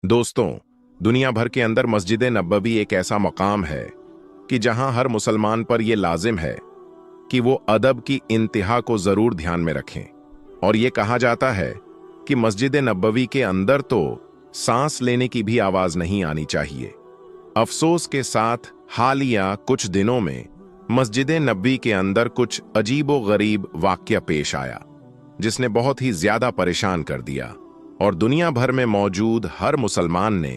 दोस्तों, दुनिया भर के अंदर मस्जिद नबवी एक ऐसा मकाम है कि जहां हर मुसलमान पर यह लाजिम है कि वो अदब की इंतहा को जरूर ध्यान में रखें। और ये कहा जाता है कि मस्जिद नबवी के अंदर तो सांस लेने की भी आवाज नहीं आनी चाहिए। अफसोस के साथ हालिया कुछ दिनों में मस्जिद नबवी के अंदर कुछ अजीबो गरीब वाकया पेश आया, जिसने बहुत ही ज्यादा परेशान कर दिया। और दुनिया भर में मौजूद हर मुसलमान ने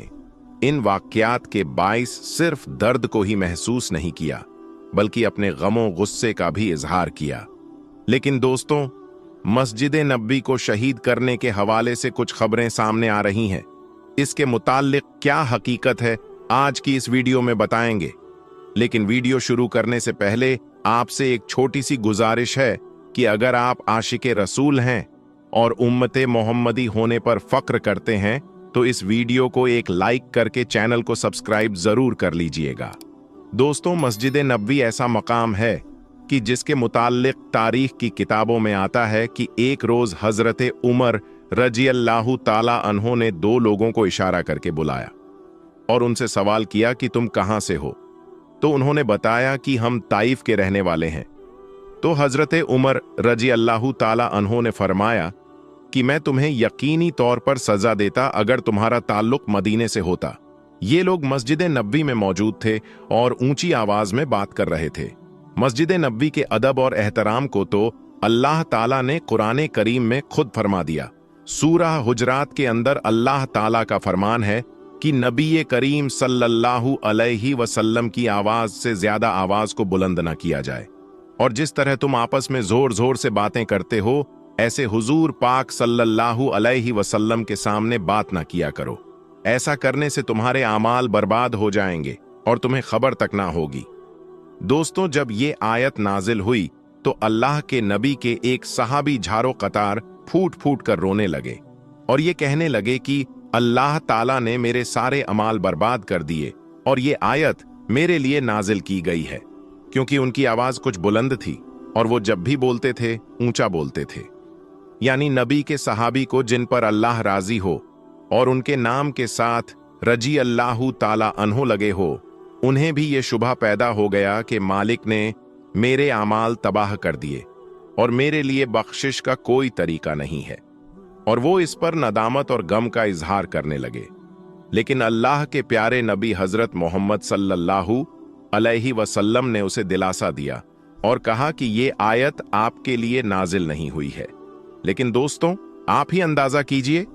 इन वाकयात के बाइस सिर्फ दर्द को ही महसूस नहीं किया, बल्कि अपने गमों गुस्से का भी इजहार किया। लेकिन दोस्तों, मस्जिद नबवी को शहीद करने के हवाले से कुछ खबरें सामने आ रही हैं। इसके मुताल्लिक क्या हकीकत है, आज की इस वीडियो में बताएंगे। लेकिन वीडियो शुरू करने से पहले आपसे एक छोटी सी गुजारिश है कि अगर आप आशिके रसूल हैं और उम्मते मोहम्मदी होने पर फक्र करते हैं तो इस वीडियो को एक लाइक करके चैनल को सब्सक्राइब जरूर कर लीजिएगा। दोस्तों, मस्जिद नबवी ऐसा मकाम है कि जिसके मुताल्लिक तारीख की किताबों में आता है कि एक रोज हजरत उमर रजी अल्लाहु ताला अन्हो ने दो लोगों को इशारा करके बुलाया और उनसे सवाल किया कि तुम कहां से हो। तो उन्होंने बताया कि हम ताइफ के रहने वाले हैं। तो हजरत उमर रजी अल्लाहु ताला अन्हो ने फरमाया कि मैं तुम्हें यकीनी तौर पर सजा देता अगर तुम्हारा ताल्लुक मदीने से होता। ये लोग मस्जिद नबवी में मौजूद थे और ऊंची आवाज में बात कर रहे थे। मस्जिद नबवी के अदब और एहतराम को तो अल्लाह ताला ने कुरान करीम में खुद फरमा दिया। सूरह हुजरात के अंदर अल्लाह ताला का फरमान है कि नबी करीम सल्लल्लाहु अलैहि वसल्लम की आवाज से ज्यादा आवाज को बुलंद न किया जाए, और जिस तरह तुम आपस में जोर जोर से बातें करते हो, ऐसे हुजूर पाक सल्लल्लाहु अलैहि वसल्लम के सामने बात ना किया करो। ऐसा करने से तुम्हारे आमाल बर्बाद हो जाएंगे और तुम्हें खबर तक ना होगी। दोस्तों, जब ये आयत नाजिल हुई तो अल्लाह के नबी के एक सहाबी झारो कतार फूट फूट कर रोने लगे और ये कहने लगे कि अल्लाह ताला ने मेरे सारे अमाल बर्बाद कर दिए और ये आयत मेरे लिए नाजिल की गई है। क्योंकि उनकी आवाज कुछ बुलंद थी और वो जब भी बोलते थे ऊंचा बोलते थे। यानी नबी के सहाबी को जिन पर अल्लाह राजी हो और उनके नाम के साथ रजी अल्लाहु ताला अन्हो लगे हो, उन्हें भी ये शुबा पैदा हो गया कि मालिक ने मेरे आमाल तबाह कर दिए और मेरे लिए बख्शिश का कोई तरीका नहीं है, और वो इस पर नदामत और गम का इजहार करने लगे। लेकिन अल्लाह के प्यारे नबी हजरत मोहम्मद सल्लल्लाहु अलैहि वसल्लम ने उसे दिलासा दिया और कहा कि ये आयत आपके लिए नाजिल नहीं हुई है। लेकिन दोस्तों, आप ही अंदाजा कीजिए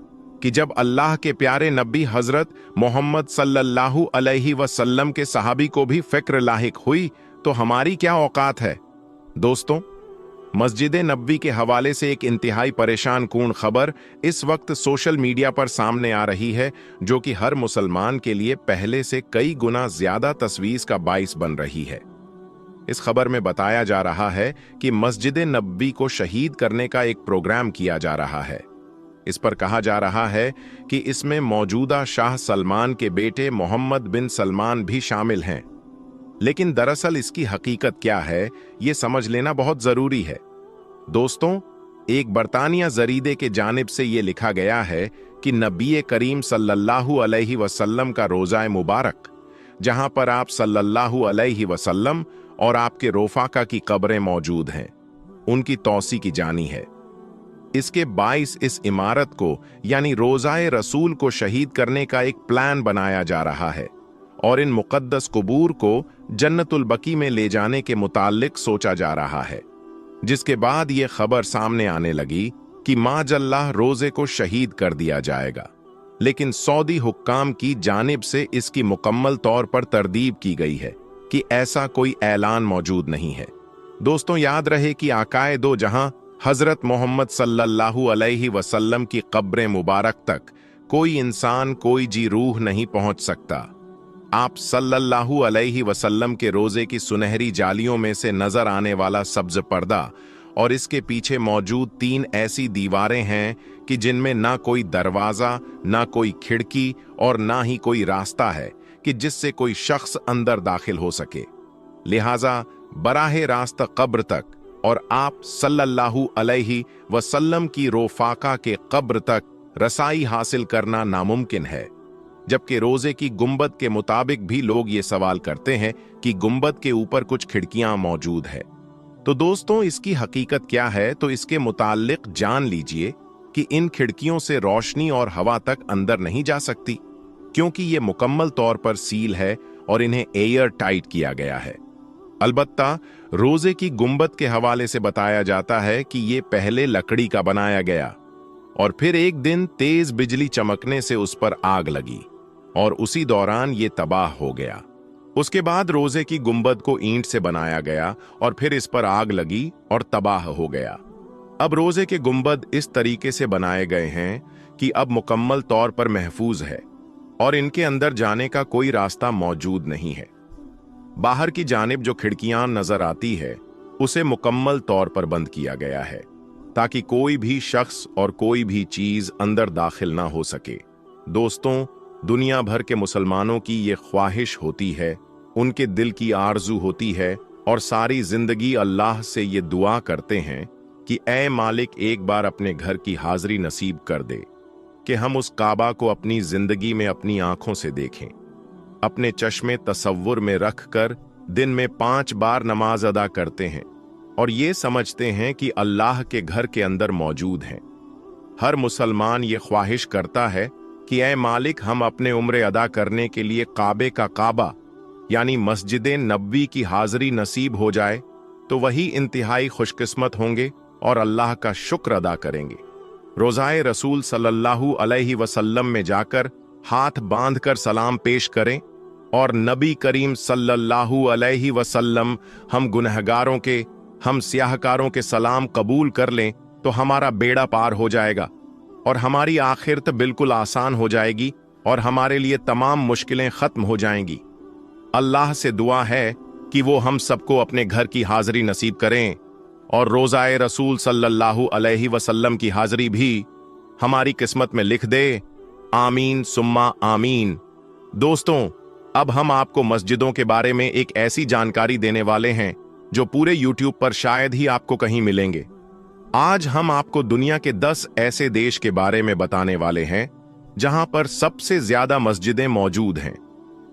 कि जब अल्लाह के प्यारे नबी हजरत मोहम्मद सल्लल्लाहु अलैहि वसल्लम के सहाबी को भी फिक्र लाहिक हुई तो हमारी क्या औकात है। दोस्तों, मस्जिद नबवी के हवाले से एक इंतहाई परेशान कून खबर इस वक्त सोशल मीडिया पर सामने आ रही है, जो कि हर मुसलमान के लिए पहले से कई गुना ज्यादा तस्वीर का बाइस बन रही है। इस खबर में बताया जा रहा है कि मस्जिद नबवी को शहीद करने का एक प्रोग्राम किया जा रहा है। इस पर कहा जा रहा है कि इसमें मौजूदा शाह सलमान के बेटे मोहम्मद बिन सलमान भी शामिल हैं। लेकिन दरअसल इसकी हकीकत क्या है, ये समझ लेना बहुत जरूरी है। दोस्तों, एक बरतानिया जरीदे के जानिब से ये लिखा गया है कि नबी करीम सल्लल्लाहु अलैहि वसल्लम का रोज़ा मुबारक, जहां पर आप सल्लल्लाहु अलैहि वसल्लम और आपके रोफाका की कब्रें मौजूद हैं, उनकी तौसी की जानी है। इसके बाइस इस इमारत को यानी रोज़ाए रसूल को शहीद करने का एक प्लान बनाया जा रहा है और इन मुकद्दस कुबूर को जन्नतुल बकी में ले जाने के मुताल्लिक सोचा जा रहा है। जिसके बाद ये खबर सामने आने लगी कि माजल्लाह रोजे को शहीद कर दिया जाएगा, लेकिन सऊदी हुक्काम की जानिब से इसकी मुकम्मल तौर पर तरदीब की गई है कि ऐसा कोई ऐलान मौजूद नहीं है। दोस्तों, याद रहे कि आकाए दो जहां हजरत मोहम्मद सल्लल्लाहु अलैहि वसल्लम की कब्र मुबारक तक कोई इंसान, कोई जी रूह नहीं पहुंच सकता। आप सल्लल्लाहु अलैहि वसल्लम के रोजे की सुनहरी जालियों में से नजर आने वाला सब्ज पर्दा और इसके पीछे मौजूद 3 ऐसी दीवारें हैं कि जिनमें ना कोई दरवाजा, ना कोई खिड़की और ना ही कोई रास्ता है कि जिससे कोई शख्स अंदर दाखिल हो सके। लिहाजा बराहे रास्त कब्र तक और आप सल्लल्लाहु अलैहि वसल्लम की रोफाका के कब्र तक रसाई हासिल करना नामुमकिन है। जबकि रोजे की गुंबद के मुताबिक भी लोग ये सवाल करते हैं कि गुंबद के ऊपर कुछ खिड़कियां मौजूद है। तो दोस्तों, इसकी हकीकत क्या है, तो इसके मुताल्लिक जान लीजिए कि इन खिड़कियों से रोशनी और हवा तक अंदर नहीं जा सकती, क्योंकि ये मुकम्मल तौर पर सील है और इन्हें एयर टाइट किया गया है। अलबत्ता रोजे की गुंबद के हवाले से बताया जाता है कि ये पहले लकड़ी का बनाया गया और फिर एक दिन तेज बिजली चमकने से उस पर आग लगी और उसी दौरान ये तबाह हो गया। उसके बाद रोजे की गुंबद को ईंट से बनाया गया और फिर इस पर आग लगी और तबाह हो गया। अब रोजे के गुंबद इस तरीके से बनाए गए हैं कि अब मुकम्मल तौर पर महफूज है और इनके अंदर जाने का कोई रास्ता मौजूद नहीं है। बाहर की जानिब जो खिड़कियां नजर आती है उसे मुकम्मल तौर पर बंद किया गया है ताकि कोई भी शख्स और कोई भी चीज अंदर दाखिल ना हो सके। दोस्तों, दुनिया भर के मुसलमानों की ये ख्वाहिश होती है, उनके दिल की आरजू होती है और सारी जिंदगी अल्लाह से ये दुआ करते हैं कि ऐ मालिक, एक बार अपने घर की हाजिरी नसीब कर दे कि हम उस काबा को अपनी जिंदगी में अपनी आंखों से देखें। अपने चश्मे तसव्वुर में रख कर दिन में 5 बार नमाज अदा करते हैं और ये समझते हैं कि अल्लाह के घर के अंदर मौजूद हैं। हर मुसलमान ये ख्वाहिश करता है कि ऐ मालिक, हम अपने उम्रे अदा करने के लिए काबे का काबा यानी मस्जिद नबवी की हाजिरी नसीब हो जाए तो वही इंतहाई खुशकिस्मत होंगे और अल्लाह का शुक्र अदा करेंगे। रोज़ाए रसूल सल्लल्लाहु अलैहि वसल्लम में जाकर हाथ बांधकर सलाम पेश करें और नबी करीम सल्लल्लाहु अलैहि वसल्लम हम गुनहगारों के, हम स्याहकारों के सलाम कबूल कर लें तो हमारा बेड़ा पार हो जाएगा और हमारी आखिरत बिल्कुल आसान हो जाएगी और हमारे लिए तमाम मुश्किलें खत्म हो जाएंगी। अल्लाह से दुआ है कि वो हम सबको अपने घर की हाजिरी नसीब करें और रोज़ाए रसूल सल्लल्लाहु अलैहि वसल्लम की हाजिरी भी हमारी किस्मत में लिख दे। आमीन सुम्मा आमीन। दोस्तों, अब हम आपको मस्जिदों के बारे में एक ऐसी जानकारी देने वाले हैं जो पूरे यूट्यूब पर शायद ही आपको कहीं मिलेंगे। आज हम आपको दुनिया के 10 ऐसे देश के बारे में बताने वाले हैं जहां पर सबसे ज्यादा मस्जिदें मौजूद हैं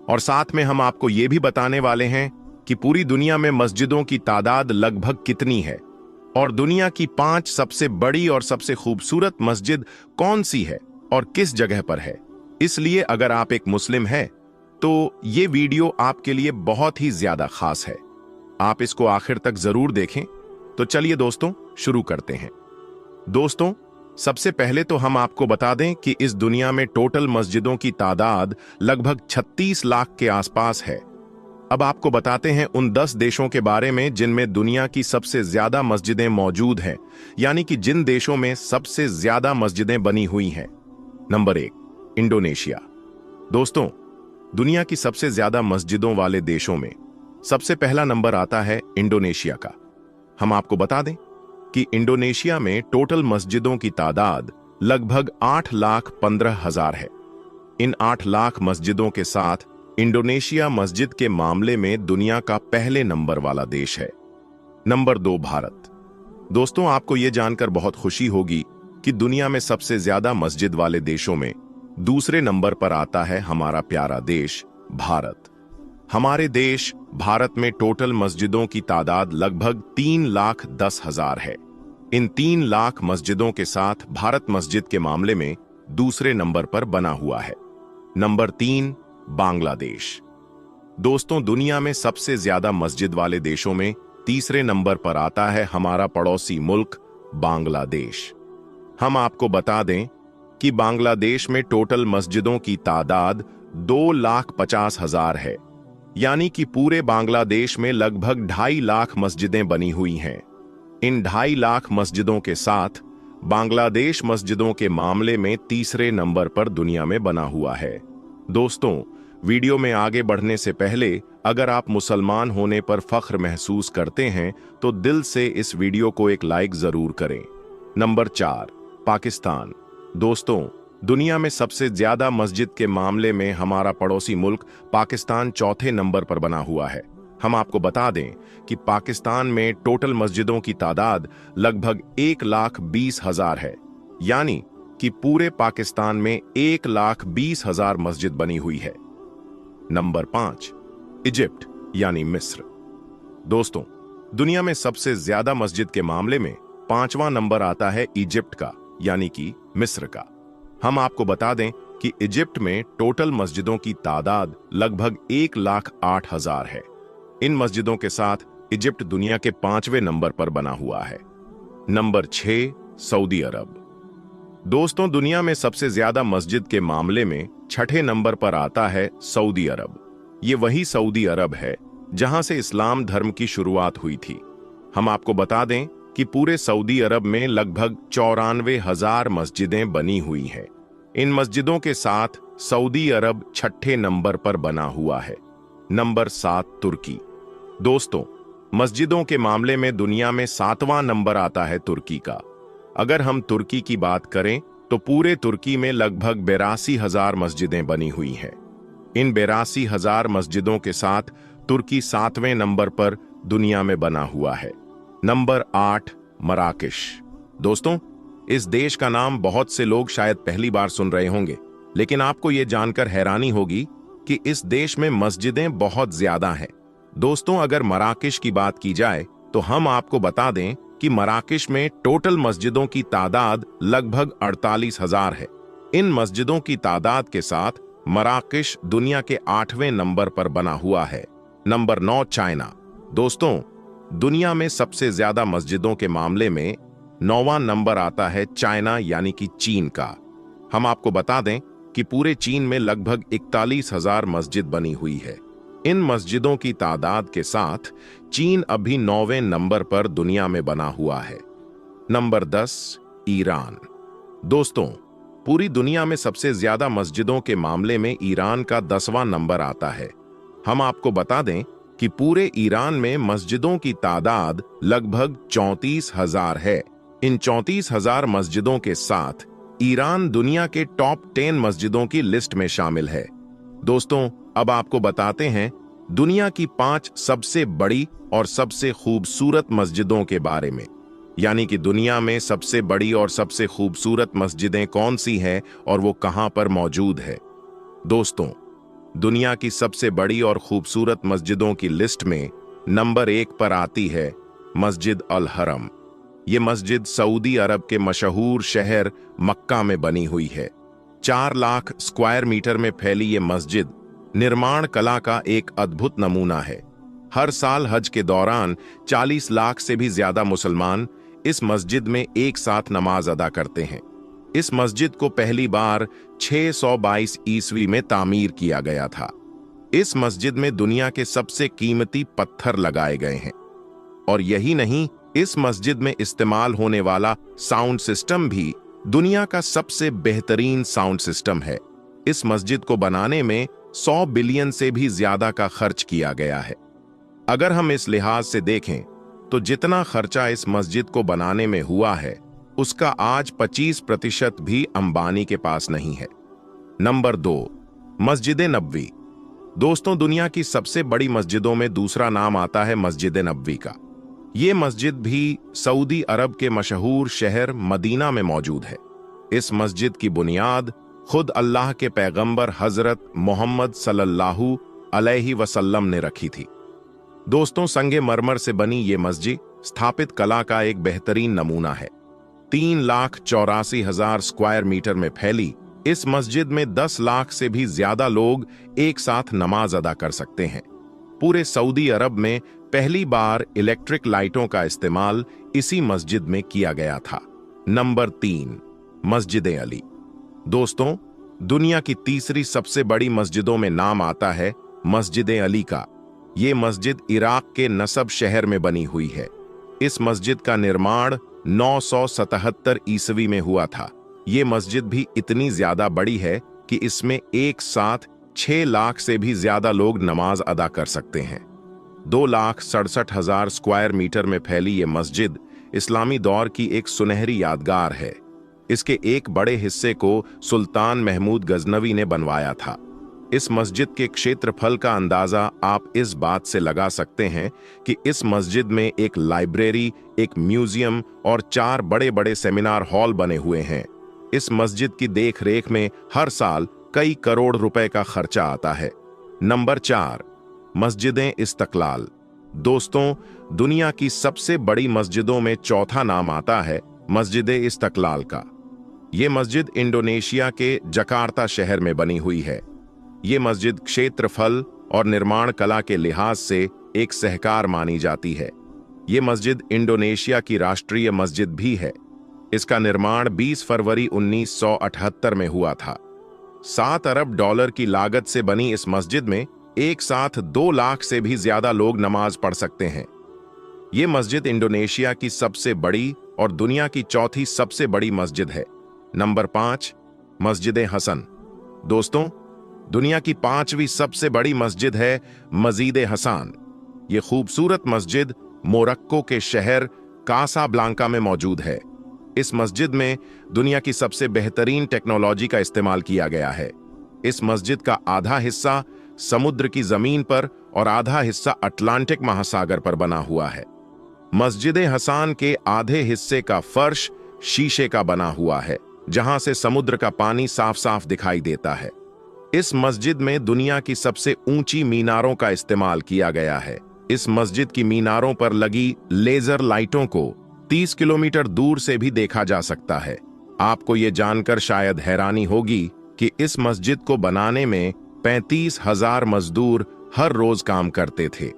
और साथ में हम आपको ये भी बताने वाले हैं कि पूरी दुनिया में मस्जिदों की तादाद लगभग कितनी है और दुनिया की 5 सबसे बड़ी और सबसे खूबसूरत मस्जिद कौन सी है और किस जगह पर है। इसलिए अगर आप एक मुस्लिम हैं तो ये वीडियो आपके लिए बहुत ही ज्यादा खास है। आप इसको आखिर तक जरूर देखें। तो चलिए दोस्तों, शुरू करते हैं। दोस्तों, सबसे पहले तो हम आपको बता दें कि इस दुनिया में टोटल मस्जिदों की तादाद लगभग 36 लाख के आसपास है। अब आपको बताते हैं उन 10 देशों के बारे में जिनमें दुनिया की सबसे ज्यादा मस्जिदें मौजूद हैं, यानी कि जिन देशों में सबसे ज्यादा मस्जिदें बनी हुई हैं। Number 1, Indonesia. दोस्तों, दुनिया की सबसे ज्यादा मस्जिदों वाले देशों में सबसे पहला नंबर आता है इंडोनेशिया का। हम आपको बता दें कि इंडोनेशिया में टोटल मस्जिदों की तादाद लगभग 8,15,000 है। इन 8 लाख मस्जिदों के साथ इंडोनेशिया मस्जिद के मामले में दुनिया का पहले नंबर वाला देश है। नंबर 2, भारत। दोस्तों, आपको यह जानकर बहुत खुशी होगी कि दुनिया में सबसे ज्यादा मस्जिद वाले देशों में दूसरे नंबर पर आता है हमारा प्यारा देश भारत। हमारे देश भारत में टोटल मस्जिदों की तादाद लगभग 3,10,000 है। इन 3 लाख मस्जिदों के साथ भारत मस्जिद के मामले में दूसरे नंबर पर बना हुआ है। नंबर 3, बांग्लादेश। दोस्तों, दुनिया में सबसे ज्यादा मस्जिद वाले देशों में तीसरे नंबर पर आता है हमारा पड़ोसी मुल्क बांग्लादेश। हम आपको बता दें कि बांग्लादेश में टोटल मस्जिदों की तादाद 2,50,000 है, यानी कि पूरे बांग्लादेश में लगभग 2.5 लाख मस्जिदें बनी हुई हैं। इन 2.5 लाख मस्जिदों के साथ बांग्लादेश मस्जिदों के मामले में तीसरे नंबर पर दुनिया में बना हुआ है। दोस्तों, वीडियो में आगे बढ़ने से पहले अगर आप मुसलमान होने पर फख्र महसूस करते हैं तो दिल से इस वीडियो को एक लाइक जरूर करें। नंबर 4, पाकिस्तान। दोस्तों, दुनिया में सबसे ज्यादा मस्जिद के मामले में हमारा पड़ोसी मुल्क पाकिस्तान चौथे नंबर पर बना हुआ है। हम आपको बता दें कि पाकिस्तान में टोटल मस्जिदों की तादाद लगभग 1,20,000 है, यानी कि पूरे पाकिस्तान में 1,20,000 मस्जिद बनी हुई है। नंबर 5, इजिप्ट यानी मिस्र। दोस्तों, दुनिया में सबसे ज्यादा मस्जिद के मामले में 5वां नंबर आता है इजिप्ट का, यानी कि मिस्र का। हम आपको बता दें कि इजिप्ट में टोटल मस्जिदों की तादाद लगभग 1,08,000 है। इन मस्जिदों के साथ इजिप्ट दुनिया के 5वें नंबर पर बना हुआ है। नंबर 6, सऊदी अरब। दोस्तों, दुनिया में सबसे ज्यादा मस्जिद के मामले में 6ठे नंबर पर आता है सऊदी अरब। ये वही सऊदी अरब है जहां से इस्लाम धर्म की शुरुआत हुई थी। हम आपको बता दें कि पूरे सऊदी अरब में लगभग 94,000 मस्जिदें बनी हुई हैं। इन मस्जिदों के साथ सऊदी अरब 6ठे नंबर पर बना हुआ है। नंबर 7, तुर्की। दोस्तों, मस्जिदों के मामले में दुनिया में 7वां नंबर आता है तुर्की का। अगर हम तुर्की की बात करें तो पूरे तुर्की में लगभग 82,000 मस्जिदें बनी हुई हैं। इन 82,000 मस्जिदों के साथ तुर्की 7वें नंबर पर दुनिया में बना हुआ है। Number 8, Marrakesh. दोस्तों, इस देश का नाम बहुत से लोग शायद पहली बार सुन रहे होंगे, लेकिन आपको यह जानकर हैरानी होगी कि इस देश में मस्जिदें बहुत ज्यादा हैं। दोस्तों, अगर मराकेश की बात की जाए तो हम आपको बता दें कि मराकेश में टोटल मस्जिदों की तादाद लगभग 48,000 है। इन मस्जिदों की तादाद के साथ मराकेश दुनिया के 8वें नंबर पर बना हुआ है। Number 9, China. दोस्तों, दुनिया में सबसे ज्यादा मस्जिदों के मामले में 9वां नंबर आता है चाइना यानी कि चीन का। हम आपको बता दें कि पूरे चीन में लगभग 41,000 मस्जिद बनी हुई है। इन मस्जिदों की तादाद के साथ चीन अभी 9वें नंबर पर दुनिया में बना हुआ है। Number 10, Iran. दोस्तों, पूरी दुनिया में सबसे ज्यादा मस्जिदों के मामले में ईरान का 10वां नंबर आता है। हम आपको बता दें कि पूरे ईरान में मस्जिदों की तादाद लगभग 34,000 है। इन 34,000 मस्जिदों के साथ ईरान दुनिया के टॉप 10 मस्जिदों की लिस्ट में शामिल है। दोस्तों, अब आपको बताते हैं दुनिया की 5 सबसे बड़ी और सबसे खूबसूरत मस्जिदों के बारे में, यानी कि दुनिया में सबसे बड़ी और सबसे खूबसूरत मस्जिदें कौन सी हैं और वो कहां पर मौजूद है। दोस्तों, दुनिया की सबसे बड़ी और खूबसूरत मस्जिदों की लिस्ट में नंबर 1 पर आती है मस्जिद अल हरम। ये मस्जिद सऊदी अरब के मशहूर शहर मक्का में बनी हुई है। 4 लाख स्क्वायर मीटर में फैली ये मस्जिद निर्माण कला का एक अद्भुत नमूना है। हर साल हज के दौरान 40 लाख से भी ज्यादा मुसलमान इस मस्जिद में एक साथ नमाज अदा करते हैं। इस मस्जिद को पहली बार 622 ईस्वी में तामीर किया गया था। इस मस्जिद में दुनिया के सबसे कीमती पत्थर लगाए गए हैं। और यही नहीं, इस मस्जिद में इस्तेमाल होने वाला साउंड सिस्टम भी दुनिया का सबसे बेहतरीन साउंड सिस्टम है। इस मस्जिद को बनाने में 100 बिलियन से भी ज्यादा का खर्च किया गया है। अगर हम इस लिहाज से देखें तो जितना खर्चा इस मस्जिद को बनाने में हुआ है, उसका आज 25% भी अंबानी के पास नहीं है। नंबर 2, मस्जिद नबवी। दोस्तों, दुनिया की सबसे बड़ी मस्जिदों में दूसरा नाम आता है मस्जिद नबवी का। ये मस्जिद भी सऊदी अरब के मशहूर शहर मदीना में मौजूद है। इस मस्जिद की बुनियाद खुद अल्लाह के पैगंबर हजरत मोहम्मद सल्लल्लाहु अलैहि वसल्लम ने रखी थी। दोस्तों, संगमरमर से बनी ये मस्जिद स्थापित कला का एक बेहतरीन नमूना है। 3,84,000 स्क्वायर मीटर में फैली इस मस्जिद में 10 लाख से भी ज्यादा लोग एक साथ नमाज अदा कर सकते हैं। पूरे सऊदी अरब में पहली बार इलेक्ट्रिक लाइटों का इस्तेमाल इसी मस्जिद में किया गया था। नंबर 3, मस्जिद अली। दोस्तों, दुनिया की तीसरी सबसे बड़ी मस्जिदों में नाम आता है मस्जिद अली का। ये मस्जिद इराक के नसब शहर में बनी हुई है। इस मस्जिद का निर्माण 977 ईस्वी में हुआ था। ये मस्जिद भी इतनी ज्यादा बड़ी है कि इसमें एक साथ 6 लाख से भी ज्यादा लोग नमाज अदा कर सकते हैं। 2,67,000 स्क्वायर मीटर में फैली ये मस्जिद इस्लामी दौर की एक सुनहरी यादगार है। इसके एक बड़े हिस्से को सुल्तान महमूद गजनवी ने बनवाया था। इस मस्जिद के क्षेत्रफल का अंदाजा आप इस बात से लगा सकते हैं कि इस मस्जिद में एक लाइब्रेरी, एक म्यूजियम और 4 बड़े बड़े सेमिनार हॉल बने हुए हैं। इस मस्जिद की देखरेख में हर साल कई करोड़ रुपए का खर्चा आता है। नंबर 4, मस्जिदें इस्तकलाल। दोस्तों, दुनिया की सबसे बड़ी मस्जिदों में चौथा नाम आता है मस्जिद इस्तकलाल का। ये मस्जिद इंडोनेशिया के जकार्ता शहर में बनी हुई है। ये मस्जिद क्षेत्रफल और निर्माण कला के लिहाज से एक सहकार मानी जाती है। ये मस्जिद इंडोनेशिया की राष्ट्रीय मस्जिद भी है। इसका निर्माण 20 फरवरी 1978 में हुआ था। $7 अरब की लागत से बनी इस मस्जिद में एक साथ 2 लाख से भी ज्यादा लोग नमाज पढ़ सकते हैं। ये मस्जिद इंडोनेशिया की सबसे बड़ी और दुनिया की चौथी सबसे बड़ी मस्जिद है। नंबर 5, मस्जिद हसन। दोस्तों, दुनिया की 5वीं सबसे बड़ी मस्जिद है मस्जिद हसन। ये खूबसूरत मस्जिद मोरक्को के शहर कासाब्लांका में मौजूद है। इस मस्जिद में दुनिया की सबसे बेहतरीन टेक्नोलॉजी का इस्तेमाल किया गया है। इस मस्जिद का आधा हिस्सा समुद्र की जमीन पर और आधा हिस्सा अटलांटिक महासागर पर बना हुआ है। मस्जिद हसन के आधे हिस्से का फर्श शीशे का बना हुआ है, जहां से समुद्र का पानी साफ साफ दिखाई देता है। इस मस्जिद में दुनिया की सबसे ऊंची मीनारों का इस्तेमाल किया गया है। इस मस्जिद की मीनारों पर लगी लेजर लाइटों को 30 किलोमीटर दूर से भी देखा जा सकता है। आपको ये जानकर शायद हैरानी होगी कि इस मस्जिद को बनाने में 35,000 मजदूर हर रोज काम करते थे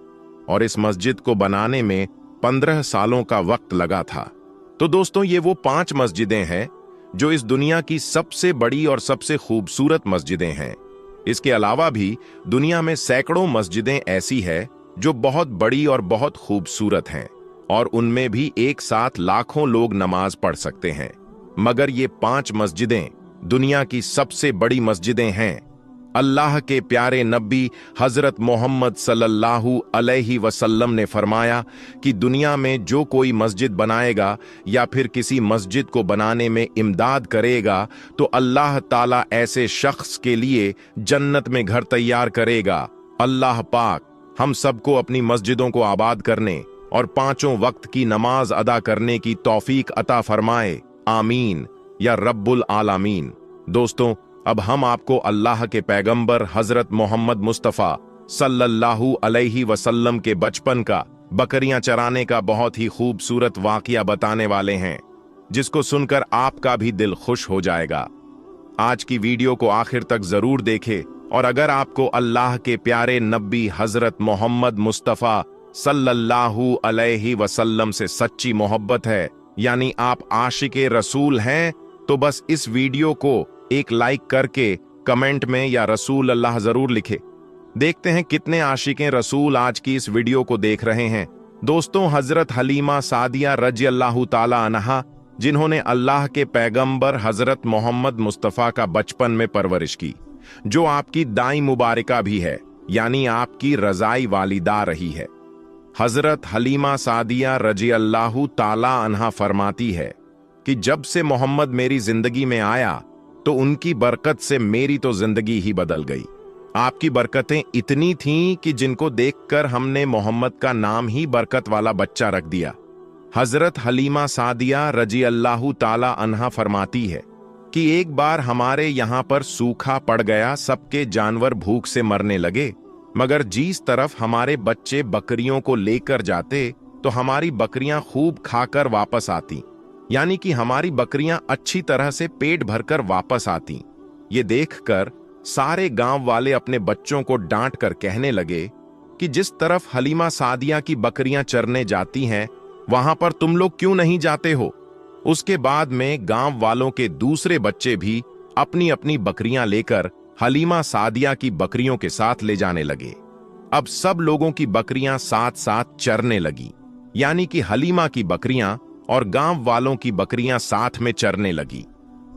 और इस मस्जिद को बनाने में 15 सालों का वक्त लगा था। तो दोस्तों, ये वो 5 मस्जिदें हैं जो इस दुनिया की सबसे बड़ी और सबसे खूबसूरत मस्जिदें हैं। इसके अलावा भी दुनिया में सैकड़ों मस्जिदें ऐसी हैं जो बहुत बड़ी और बहुत खूबसूरत हैं और उनमें भी एक साथ लाखों लोग नमाज पढ़ सकते हैं। मगर ये 5 मस्जिदें दुनिया की सबसे बड़ी मस्जिदें हैं। अल्लाह के प्यारे नबी हजरत मोहम्मद सल्लल्लाहु अलैहि वसल्लम ने फरमाया कि दुनिया में जो कोई मस्जिद बनाएगा या फिर किसी मस्जिद को बनाने में इमदाद करेगा तो अल्लाह ताला ऐसे शख्स के लिए जन्नत में घर तैयार करेगा। अल्लाह पाक हम सबको अपनी मस्जिदों को आबाद करने और 5 वक्त की नमाज अदा करने की तौफीक अता फरमाए। आमीन या रब्बुल आलामीन। दोस्तों, अब हम आपको अल्लाह के पैगंबर हजरत मोहम्मद मुस्तफ़ा सल्लल्लाहु अलैहि वसल्लम के बचपन का बकरियां चराने का बहुत ही खूबसूरत वाकया बताने वाले हैं, जिसको सुनकर आपका भी दिल खुश हो जाएगा। आज की वीडियो को आखिर तक जरूर देखें और अगर आपको अल्लाह के प्यारे नबी हजरत मोहम्मद मुस्तफ़ा सल्लल्लाहु अलैहि वसल्लम से सच्ची मोहब्बत है, यानी आप आशिके रसूल हैं, तो बस इस वीडियो को एक लाइक करके कमेंट में या रसूल अल्लाह जरूर लिखे। देखते हैं कितने आशिकें रसूल आज की इस वीडियो को देख रहे हैं। दोस्तों, हजरत हलीमा सादिया रजी अल्लाह ताला अन्हा, जिन्होंने अल्लाह के पैगंबर हजरत मोहम्मद मुस्तफ़ा का बचपन में परवरिश की, जो आपकी दाई मुबारका भी है, यानी आपकी रजाई वालिदा रही है। हजरत हलीमा सादिया रजी अल्लाह ताला अन्हा फरमाती है कि जब से मोहम्मद मेरी जिंदगी में आया तो उनकी बरकत से मेरी तो जिंदगी ही बदल गई। आपकी बरकतें इतनी थीं कि जिनको देखकर हमने मोहम्मद का नाम ही बरकत वाला बच्चा रख दिया। हजरत हलीमा सादिया रजी अल्लाह ताला अन्हा फरमाती है कि एक बार हमारे यहाँ पर सूखा पड़ गया, सबके जानवर भूख से मरने लगे, मगर जिस तरफ हमारे बच्चे बकरियों को लेकर जाते तो हमारी बकरियां खूब खाकर वापस आती, यानी कि हमारी बकरियां अच्छी तरह से पेट भरकर वापस आती। ये देखकर सारे गांव वाले अपने बच्चों को डांट कर कहने लगे कि जिस तरफ हलीमा सादिया की बकरियां चरने जाती हैं, वहां पर तुम लोग क्यों नहीं जाते हो। उसके बाद में गांव वालों के दूसरे बच्चे भी अपनी अपनी बकरियां लेकर हलीमा सादिया की बकरियों के साथ ले जाने लगे। अब सब लोगों की बकरियां साथ साथ चरने लगी, यानी कि हलीमा की बकरियां और गांव वालों की बकरियां साथ में चरने लगी।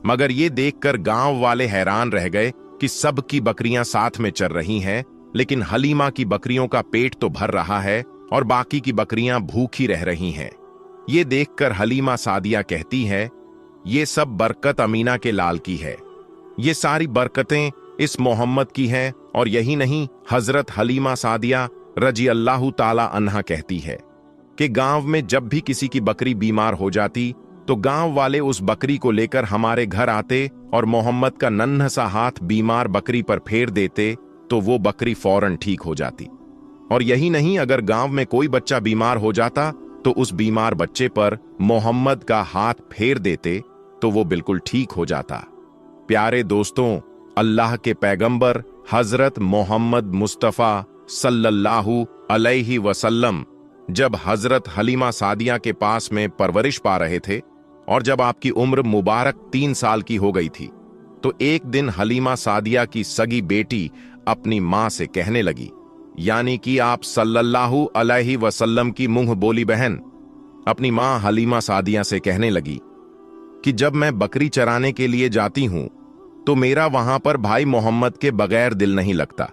मगर ये देखकर गांव वाले हैरान रह गए कि सबकी बकरियां साथ में चर रही हैं, लेकिन हलीमा की बकरियों का पेट तो भर रहा है और बाकी की बकरियां भूखी रह रही हैं। ये देखकर हलीमा सादिया कहती है, ये सब बरकत अमीना के लाल की है। ये सारी बरकतें इस मोहम्मद की हैं और यही नहीं, हजरत हलीमा सादिया रजी अल्लाह ताला अन्हा कहती है कि गांव में जब भी किसी की बकरी बीमार हो जाती तो गांव वाले उस बकरी को लेकर हमारे घर आते और मोहम्मद का नन्हा सा हाथ बीमार बकरी पर फेर देते तो वो बकरी फौरन ठीक हो जाती। और यही नहीं, अगर गांव में कोई बच्चा बीमार हो जाता तो उस बीमार बच्चे पर मोहम्मद का हाथ फेर देते तो वो बिल्कुल ठीक हो जाता। प्यारे दोस्तों, अल्लाह के पैगंबर हजरत मोहम्मद मुस्तफ़ा सल्लल्लाहु अलैहि वसल्लम जब हजरत हलीमा सादिया के पास में परवरिश पा रहे थे और जब आपकी उम्र मुबारक 3 साल की हो गई थी, तो एक दिन हलीमा सादिया की सगी बेटी अपनी मां से कहने लगी, यानी कि आप सल्लल्लाहु अलैहि वसल्लम की मुंह बोली बहन अपनी मां हलीमा सादिया से कहने लगी कि जब मैं बकरी चराने के लिए जाती हूं तो मेरा वहां पर भाई मोहम्मद के बगैर दिल नहीं लगता।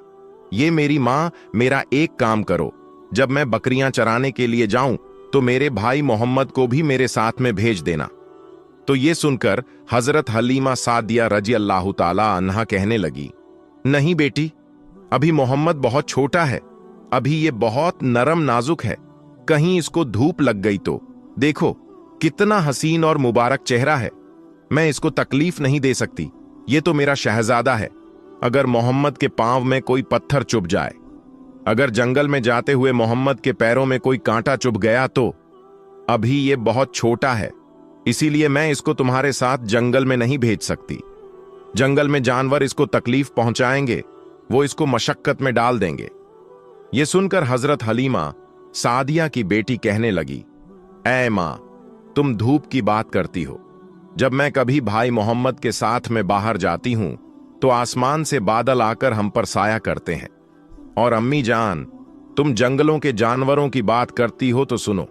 ये मेरी मां, मेरा एक काम करो, जब मैं बकरियां चराने के लिए जाऊं तो मेरे भाई मोहम्मद को भी मेरे साथ में भेज देना। तो ये सुनकर हजरत हलीमा सादिया रजी अल्लाह ताला अन्हा कहने लगी, नहीं बेटी, अभी मोहम्मद बहुत छोटा है, अभी ये बहुत नरम नाजुक है, कहीं इसको धूप लग गई तो देखो कितना हसीन और मुबारक चेहरा है, मैं इसको तकलीफ नहीं दे सकती, ये तो मेरा शहजादा है। अगर मोहम्मद के पांव में कोई पत्थर चुभ जाए, अगर जंगल में जाते हुए मोहम्मद के पैरों में कोई कांटा चुभ गया तो अभी ये बहुत छोटा है, इसीलिए मैं इसको तुम्हारे साथ जंगल में नहीं भेज सकती। जंगल में जानवर इसको तकलीफ पहुंचाएंगे, वो इसको मशक्कत में डाल देंगे। ये सुनकर हजरत हलीमा सादिया की बेटी कहने लगी, ऐ मां, तुम धूप की बात करती हो, जब मैं कभी भाई मोहम्मद के साथ में बाहर जाती हूं तो आसमान से बादल आकर हम पर साया करते हैं। और अम्मी जान, तुम जंगलों के जानवरों की बात करती हो तो सुनो,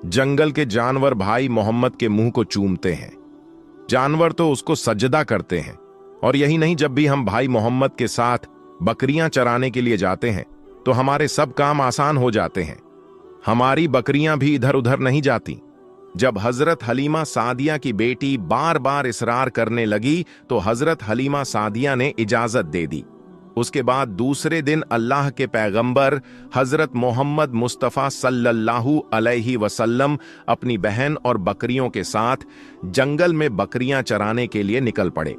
जंगल के जानवर भाई मोहम्मद के मुंह को चूमते हैं, जानवर तो उसको सजदा करते हैं। और यही नहीं, जब भी हम भाई मोहम्मद के साथ बकरियां चराने के लिए जाते हैं तो हमारे सब काम आसान हो जाते हैं, हमारी बकरियां भी इधर उधर नहीं जाती। जब हजरत हलीमा सादिया की बेटी बार बार इसरार करने लगी तो हजरत हलीमा सादिया ने इजाजत दे दी। उसके बाद दूसरे दिन अल्लाह के पैगंबर हजरत मोहम्मद मुस्तफ़ा सल्लल्लाहु अलैहि वसल्लम अपनी बहन और बकरियों के साथ जंगल में बकरियां चराने के लिए निकल पड़े।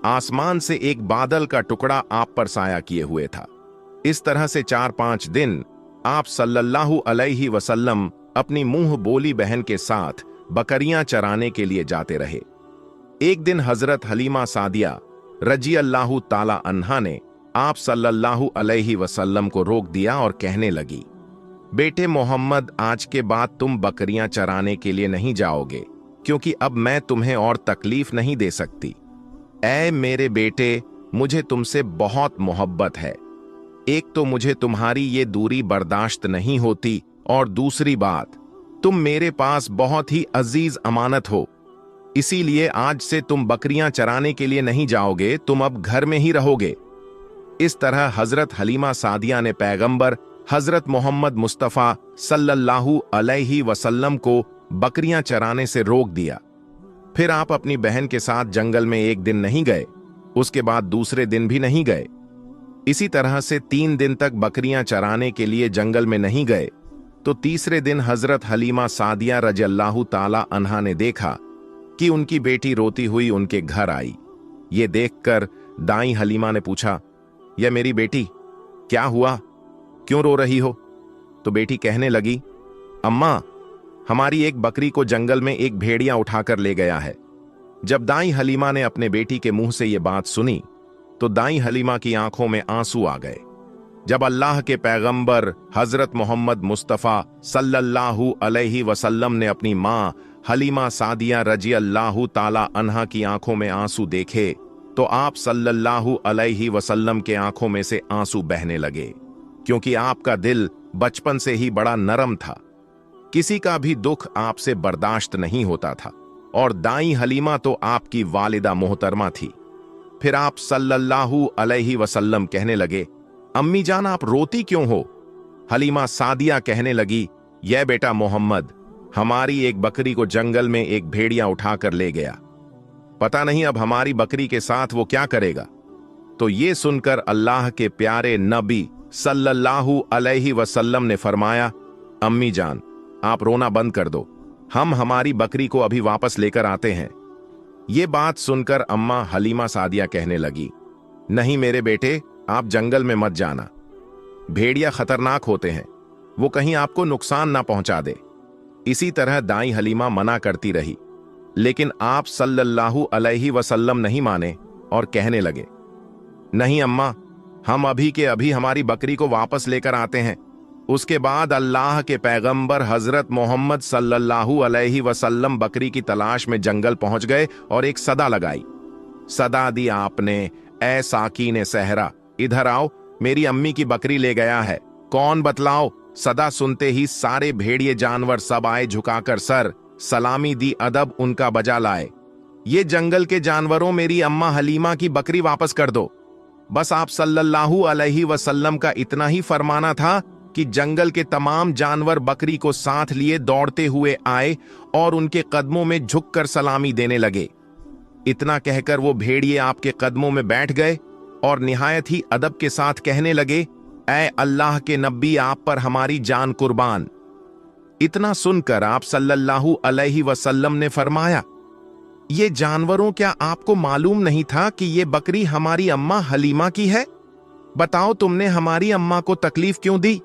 आसमान से एक बादल का टुकड़ा आप पर साया किए हुए था। इस तरह से 4-5 दिन आप सल्लल्लाहु अलैहि वसल्लम अपनी मुंह बोली बहन के साथ बकरियां चराने के लिए जाते रहे। एक दिन हजरत हलीमा सादिया रजी अल्लाह ताला अन्हा ने आप सल्लल्लाहु अलैहि वसल्लम को रोक दिया और कहने लगी, बेटे मोहम्मद, आज के बाद तुम बकरियां चराने के लिए नहीं जाओगे, क्योंकि अब मैं तुम्हें और तकलीफ नहीं दे सकती। ऐ मेरे बेटे, मुझे तुमसे बहुत मोहब्बत है, एक तो मुझे तुम्हारी ये दूरी बर्दाश्त नहीं होती, और दूसरी बात, तुम मेरे पास बहुत ही अजीज अमानत हो, इसीलिए आज से तुम बकरियां चराने के लिए नहीं जाओगे, तुम अब घर में ही रहोगे। इस तरह हजरत हलीमा सादिया ने पैगंबर हजरत मोहम्मद मुस्तफ़ा सल्लल्लाहु अलैहि वसल्लम को बकरियां चराने से रोक दिया। फिर आप अपनी बहन के साथ जंगल में एक दिन नहीं गए, उसके बाद दूसरे दिन भी नहीं गए। इसी तरह से 3 दिन तक बकरियां चराने के लिए जंगल में नहीं गए तो तीसरे दिन हजरत हलीमा सादिया रज़ियल्लाहु ताला अन्हा ने देखा कि उनकी बेटी रोती हुई उनके घर आई। ये देखकर दाई हलीमा ने पूछा, यह मेरी बेटी, क्या हुआ, क्यों रो रही हो? तो बेटी कहने लगी, अम्मा, हमारी एक बकरी को जंगल में एक भेड़िया उठाकर ले गया है। जब दाई हलीमा ने अपने बेटी के मुंह से यह बात सुनी तो दाई हलीमा की आंखों में आंसू आ गए। जब अल्लाह के पैगंबर हजरत मोहम्मद मुस्तफ़ा सल्लल्लाहु अलैहि वसल्लम ने अपनी मां हलीमा सादिया रजी अल्लाह ताला अन्हा की आंखों में आंसू देखे तो आप सल्लल्लाहु अलैहि वसल्लम के आंखों में से आंसू बहने लगे, क्योंकि आपका दिल बचपन से ही बड़ा नरम था, किसी का भी दुख आपसे बर्दाश्त नहीं होता था, और दाई हलीमा तो आपकी वालिदा मोहतरमा थी। फिर आप सल्लल्लाहु अलैहि वसल्लम कहने लगे, अम्मी जान, आप रोती क्यों हो? हलीमा सादिया कहने लगी, यह बेटा मोहम्मद हमारी एक बकरी को जंगल में एक भेड़िया उठाकर ले गया, पता नहीं अब हमारी बकरी के साथ वो क्या करेगा। तो ये सुनकर अल्लाह के प्यारे नबी सल्लल्लाहु अलैहि वसल्लम ने फरमाया, अम्मी जान, आप रोना बंद कर दो, हम हमारी बकरी को अभी वापस लेकर आते हैं। ये बात सुनकर अम्मा हलीमा सादिया कहने लगी, नहीं मेरे बेटे, आप जंगल में मत जाना, भेड़िया खतरनाक होते हैं, वो कहीं आपको नुकसान ना पहुंचा दे। इसी तरह दाई हलीमा मना करती रही, लेकिन आप सल्लल्लाहु अलैहि वसल्लम नहीं माने और कहने लगे, नहीं अम्मा, हम अभी के अभी हमारी बकरी को वापस लेकर आते हैं। उसके बाद अल्लाह के पैगंबर हजरत मोहम्मद सल्लल्लाहु अलैहि वसल्लम बकरी की तलाश में जंगल पहुंच गए और एक सदा लगाई। सदा दी आपने, ए साकीने सहरा, इधर आओ, मेरी अम्मी की बकरी ले गया है, कौन बतलाओ। सदा सुनते ही सारे भेड़िए जानवर सब आए, झुकाकर सर सलामी दी, अदब उनका बजा लाए। ये जंगल के जानवरों, मेरी अम्मा हलीमा की बकरी वापस कर दो। बस आप सल्लल्लाहु अलैहि वसल्लम का इतना ही फरमाना था कि जंगल के तमाम जानवर बकरी को साथ लिए दौड़ते हुए आए और उनके कदमों में झुककर सलामी देने लगे। इतना कहकर वो भेड़िए आपके कदमों में बैठ गए और निहायत ही अदब के साथ कहने लगे, ऐ अल्लाह के नबी, आप पर हमारी जान कुर्बान। इतना सुनकर आप सल्लल्लाहु अलैहि वसल्लम ने फरमाया, ये जानवरों, क्या आपको मालूम नहीं था कि ये बकरी हमारी अम्मा हलीमा की है? बताओ, तुमने हमारी अम्मा को तकलीफ क्यों दी?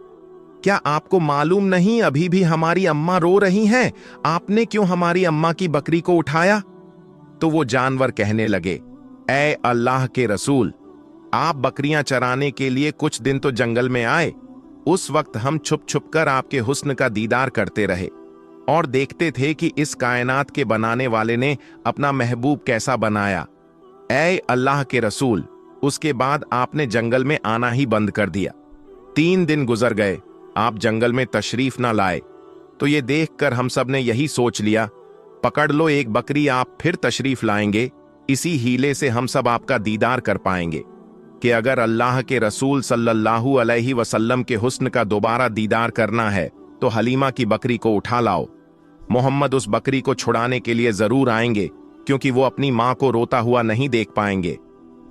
क्या आपको मालूम नहीं अभी भी हमारी अम्मा रो रही हैं? आपने क्यों हमारी अम्मा की बकरी को उठाया? तो वो जानवर कहने लगे, ऐ अल्लाह के रसूल, आप बकरियां चराने के लिए कुछ दिन तो जंगल में आए, उस वक्त हम छुप छुप कर आपके हुस्न का दीदार करते रहे और देखते थे कि इस कायनात के बनाने वाले ने अपना महबूब कैसा बनाया। ऐ अल्लाह के रसूल, उसके बाद आपने जंगल में आना ही बंद कर दिया। 3 दिन गुजर गए, आप जंगल में तशरीफ ना लाए, तो ये देखकर हम सब ने यही सोच लिया, पकड़ लो एक बकरी, आप फिर तशरीफ लाएंगे, इसी हीले से हम सब आपका दीदार कर पाएंगे कि अगर अल्लाह के रसूल सल्लल्लाहु अलैहि वसल्लम के हुस्न का दोबारा दीदार करना है तो हलीमा की बकरी को उठा लाओ। मोहम्मद उस बकरी को छुड़ाने के लिए जरूर आएंगे, क्योंकि वो अपनी मां को रोता हुआ नहीं देख पाएंगे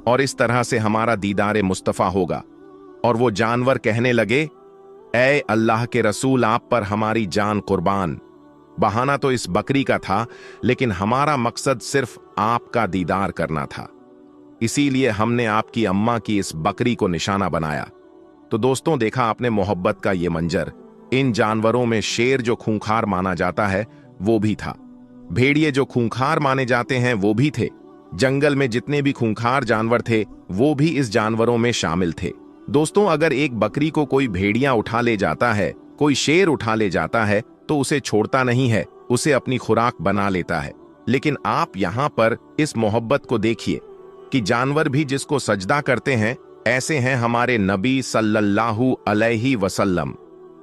और इस तरह से हमारा दीदार मुस्तफा होगा। और वो जानवर कहने लगे, ऐ अल्लाह के रसूल, आप पर हमारी जान कुर्बान। बहाना तो इस बकरी का था, लेकिन हमारा मकसद सिर्फ आपका दीदार करना था, इसीलिए हमने आपकी अम्मा की इस बकरी को निशाना बनाया। तो दोस्तों, देखा आपने मोहब्बत का ये मंजर। इन जानवरों में शेर जो खूंखार माना जाता है वो भी था, भेड़िए जो खूंखार माने जाते हैं वो भी थे, जंगल में जितने भी खूंखार जानवर थे वो भी इस जानवरों में शामिल थे। दोस्तों, अगर एक बकरी को कोई भेड़िया उठा ले जाता है, कोई शेर उठा ले जाता है, तो उसे छोड़ता नहीं है, उसे अपनी खुराक बना लेता है। लेकिन आप यहां पर इस मोहब्बत को देखिए कि जानवर भी जिसको सजदा करते हैं, ऐसे हैं हमारे नबी सल्लल्लाहु अलैहि वसल्लम।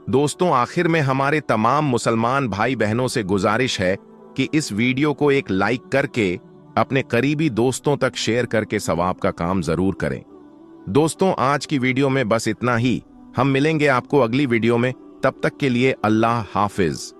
दोस्तों, आखिर में हमारे तमाम मुसलमान भाई बहनों से गुजारिश है कि इस वीडियो को एक लाइक करके अपने करीबी दोस्तों तक शेयर करके सवाब का काम जरूर करें। दोस्तों, आज की वीडियो में बस इतना ही। हम मिलेंगे आपको अगली वीडियो में, तब तक के लिए अल्लाह हाफिज।